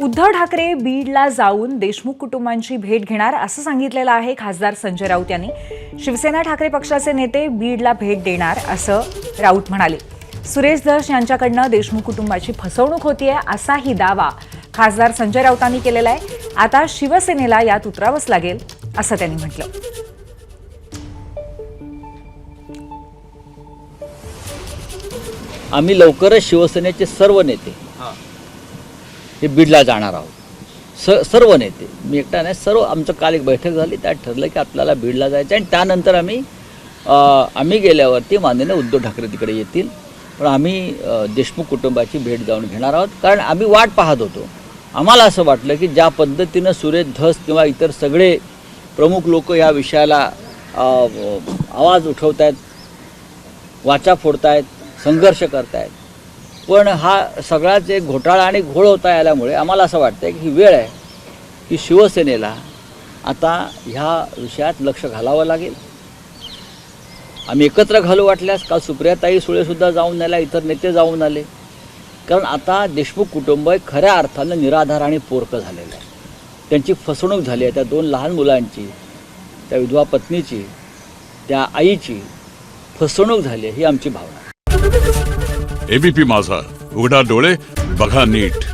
उद्धव ठाकरे बीडला जाऊन देशमुख कुटुंबांची भेट घेणार असं सांगितलेलं आहे खासदार संजय राऊत यांनी। शिवसेना ठाकरे पक्षाचे नेते बीडला भेट देणार असं राऊत म्हणाले। सुरेश धस यांच्याकडनं देशमुख कुटुंबाची फसवणूक होतीये असाही दावा खासदार संजय राऊतांनी केलेला आहे। आता शिवसेनेला यात उतरावंच लागेल असं त्यांनी म्हटलं। आम्ही लवकरच शिवसेनेचे सर्व नेते हे बीडला जाणार आहोत। सर्व नेते, मी एकटा नाही, सर्व आमचं काल एक बैठक झाली, त्यात ठरलं की आपल्याला बीडला जायचं आणि त्यानंतर आम्ही गेल्यावरती माननीय उद्धव ठाकरे तिकडे येतील। पण आम्ही देशमुख कुटुंबाची भेट जाऊन घेणार आहोत, कारण आम्ही वाट पाहत होतो। आम्हाला असं वाटलं की ज्या पद्धतीनं सुरेश धस किंवा इतर सगळे प्रमुख लोक या विषयाला आवाज उठवत आहेत, वाचा फोडत आहेत, संघर्ष करत आहेत, पण हा सगळाच एक घोटाळा आणि घोळ होता आल्यामुळे आम्हाला असं वाटतं की ही वेळ आहे की शिवसेनेला आता ह्या विषयात लक्ष घालावं लागेल। आम्ही एकत्र घालू वाटल्यास काल सुप्रियाताई सुळेसुद्धा जाऊन आल्या, इतर नेते जाऊन आले, कारण आता देशमुख कुटुंब खऱ्या अर्थानं निराधार आणि पोरकं झालेलं आहे। त्यांची फसवणूक झाली आहे, त्या 2 लहान मुलांची, त्या विधवा पत्नीची, त्या आईची फसवणूक झाली आहे, ही आमची भावना आहे। एबीपी माझा, उघडा डोळे बघा नीट।